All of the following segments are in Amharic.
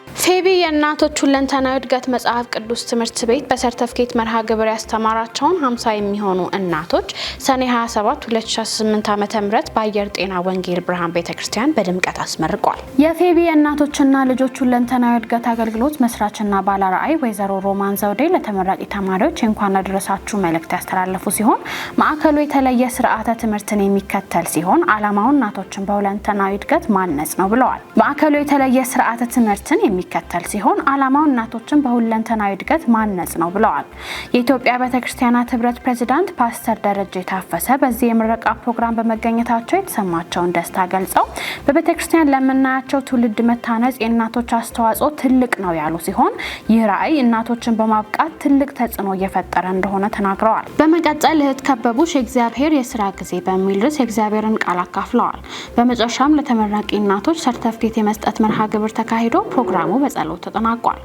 ፌቢ የእናቶች ሁለንተናዊ እድገት መጽሐፍ ቅዱስ ትምህርት ቤት በሰርተፍኬት መርሃ ግብር ያስተማራቸውን 50 የሚሆኑ እናቶች ሰኔ 27 2018 ዓ.ም በአየር ጤና ወንጌል ብርሃን ቤተክርስቲያን በድምቀት አስመርቋል። የፌቢ የእናቶችና ልጆች ሁለንተናዊ እድገት አገልግሎት መስራችና ባለራዕይ ወይዘሮ ሮማን ዘውዴ ለተመራቂ ተማሪዎች እንኳን አደረሳችሁ መልእክት ያስተላለፉ ሲሆን ማዕከሉ የተለየ ስርዓተ ትምህርትን የሚከተል ሲሆን ዓላማው እናቶችን በሁለንተናዊ እድገት ማነጽ ነው ብለዋል። ማዕከሉ የተለየ ስርዓተ ትምህርትን የሚከተል ሲሆን ዓላማው እናቶችን በሁለንተናዊ እድገት ማነጽ ነው ብለዋል። የኢትዮጵያ ቤተክርስቲያናት ህብረት ፕሬዝዳንት ፓስተር ደረጀ ታፈሰ በዚህ የምረቃ ፕሮግራም በመገኘታቸው የተሰማቸውን ደስታ ገልጸው በቤተክርስቲያን ለምናያቸው ትውልድ መታነጽ የእናቶች አስተዋጽኦ ትልቅ ነው ያሉ ሲሆን ይህ ራዕይ እናቶችን በማብቃት ትልቅ ተጽዕኖ እየፈጠረ እንደሆነ ተናግረዋል። በመቀጠል እህት ከበቡሽ የእግዚአብሔር የሥራ ጊዜ በሚል ርዕስ የእግዚአብሔርን ቃል አካፍለዋል። በመጨረሻም ለተመራቂ እናቶች ሰርተፍኬት የመስጠት መርሃ ግብር ተካሂዶ ፕሮግራሙ በጸሎት ተጠናቋል።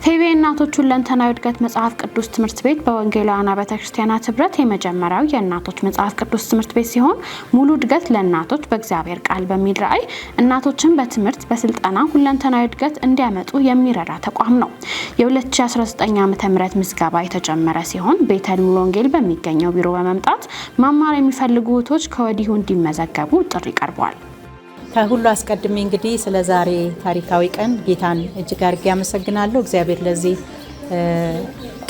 ፌቢ የእናቶች ሁለንተናዊ እድገት መጽሐፍ ቅዱስ ትምህርት ቤት በወንጌላውያን ቤተክርስቲያናት ህብረት የመጀመሪያው የእናቶች መጽሐፍ ቅዱስ ትምህርት ቤት ሲሆን ሙሉ እድገት ለእናቶች በእግዚአብሔር ቃል በሚል ራዕይ እናቶችን በትምህርት በስልጠና ሁለንተናዊ እድገት እንዲያመጡ የሚረዳ ተቋም ነው። የ2019 ዓ.ም ምዝገባ የተጀመረ ሲሆን ቤተል ሙሉ ወንጌል በሚገኘው ቢሮ በመምጣት መማር የሚፈልጉ እህቶች ከወዲሁ እንዲመዘገቡ ጥሪ ቀርቧል። ከሁሉ አስቀድሜ እንግዲህ ስለ ዛሬ ታሪካዊ ቀን ጌታን እጅግ አድርጌ አመሰግናለሁ። እግዚአብሔር ለዚህ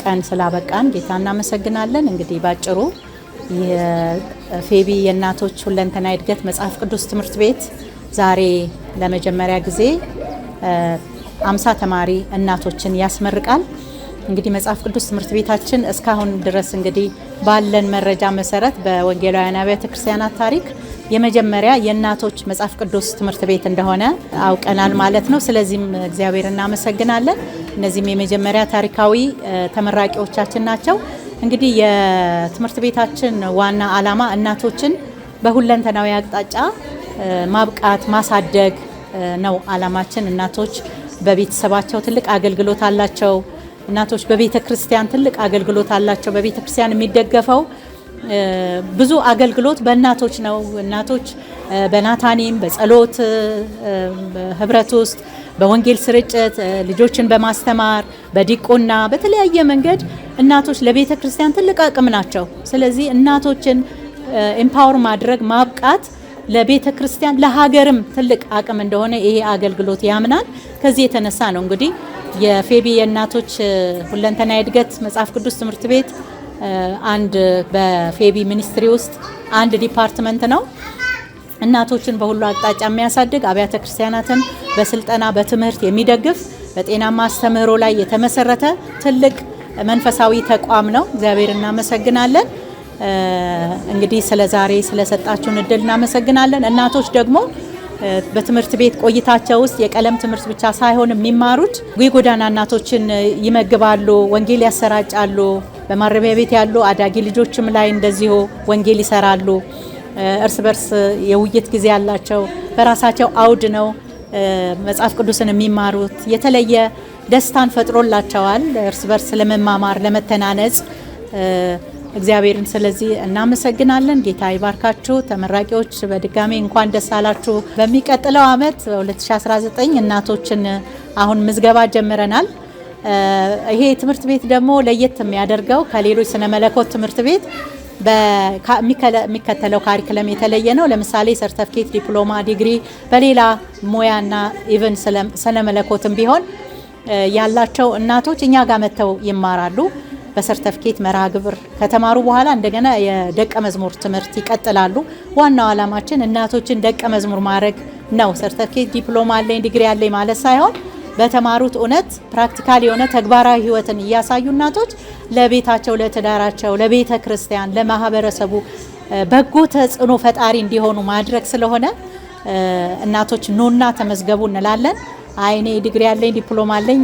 ቀን ስላበቃን ጌታ እናመሰግናለን። እንግዲህ ባጭሩ የፌቢ የእናቶች ሁለንተናዊ እድገት መጽሐፍ ቅዱስ ትምህርት ቤት ዛሬ ለመጀመሪያ ጊዜ 50 ተማሪ እናቶችን ያስመርቃል። እንግዲህ መጽሐፍ ቅዱስ ትምህርት ቤታችን እስካሁን ድረስ እንግዲህ ባለን መረጃ መሰረት በወንጌላውያን አብያተ ክርስቲያናት ታሪክ የመጀመሪያ የእናቶች መጽሐፍ ቅዱስ ትምህርት ቤት እንደሆነ አውቀናል ማለት ነው። ስለዚህም እግዚአብሔር እናመሰግናለን። እነዚህም የመጀመሪያ ታሪካዊ ተመራቂዎቻችን ናቸው። እንግዲህ የትምህርት ቤታችን ዋና ዓላማ እናቶችን በሁለንተናዊ አቅጣጫ ማብቃት ማሳደግ ነው ዓላማችን። እናቶች በቤተሰባቸው ትልቅ አገልግሎት አላቸው። እናቶች በቤተ ክርስቲያን ትልቅ አገልግሎት አላቸው። በቤተ ክርስቲያን የሚደገፈው ብዙ አገልግሎት በእናቶች ነው። እናቶች በናታኒም በጸሎት ህብረት ውስጥ በወንጌል ስርጭት ልጆችን በማስተማር በዲቆና በተለያየ መንገድ እናቶች ለቤተ ክርስቲያን ትልቅ አቅም ናቸው። ስለዚህ እናቶችን ኤምፓወር ማድረግ ማብቃት ለቤተ ክርስቲያን ለሀገርም ትልቅ አቅም እንደሆነ ይሄ አገልግሎት ያምናል። ከዚህ የተነሳ ነው እንግዲህ የፌቢ የእናቶች ሁለንተናዊ እድገት መጽሐፍ ቅዱስ ትምህርት ቤት አንድ በፌቢ ሚኒስትሪ ውስጥ አንድ ዲፓርትመንት ነው። እናቶችን በሁሉ አቅጣጫ የሚያሳድግ አብያተ ክርስቲያናትን በስልጠና በትምህርት የሚደግፍ በጤናማ አስተምህሮ ላይ የተመሰረተ ትልቅ መንፈሳዊ ተቋም ነው። እግዚአብሔር እናመሰግናለን። እንግዲህ ስለዛሬ ስለሰጣችሁን እድል እናመሰግናለን። እናቶች ደግሞ በትምህርት ቤት ቆይታቸው ውስጥ የቀለም ትምህርት ብቻ ሳይሆን የሚማሩት የጎዳና እናቶችን ይመግባሉ፣ ወንጌል ያሰራጫሉ። በማረሚያ ቤት ያሉ አዳጊ ልጆችም ላይ እንደዚሁ ወንጌል ይሰራሉ። እርስ በርስ የውይይት ጊዜ ያላቸው በራሳቸው አውድ ነው መጽሐፍ ቅዱስን የሚማሩት። የተለየ ደስታን ፈጥሮላቸዋል እርስ በርስ ለመማማር ለመተናነጽ። እግዚአብሔርን ስለዚህ እናመሰግናለን። ጌታ ይባርካችሁ። ተመራቂዎች በድጋሚ እንኳን ደስ አላችሁ። በሚቀጥለው ዓመት 2019 እናቶችን አሁን ምዝገባ ጀምረናል። ይሄ ትምህርት ቤት ደግሞ ለየት የሚያደርገው ከሌሎች ስነ መለኮት ትምህርት ቤት የሚከተለው ካሪክለም የተለየ ነው። ለምሳሌ ሰርተፍኬት፣ ዲፕሎማ፣ ዲግሪ በሌላ ሙያና ኢቭን ስነ መለኮትም ቢሆን ያላቸው እናቶች እኛ ጋር መጥተው ይማራሉ። በሰርተፍኬት መርሃ ግብር ከተማሩ በኋላ እንደገና የደቀ መዝሙር ትምህርት ይቀጥላሉ። ዋናው ዓላማችን እናቶችን ደቀ መዝሙር ማድረግ ነው። ሰርተፍኬት ዲፕሎማ አለኝ ዲግሪ አለኝ ማለት ሳይሆን በተማሩት እውነት ፕራክቲካል የሆነ ተግባራዊ ህይወትን እያሳዩ እናቶች ለቤታቸው፣ ለትዳራቸው፣ ለቤተ ክርስቲያን፣ ለማህበረሰቡ በጎ ተጽዕኖ ፈጣሪ እንዲሆኑ ማድረግ ስለሆነ እናቶች ኑና ተመዝገቡ እንላለን። አይኔ ዲግሪ አለኝ ዲፕሎማ አለኝ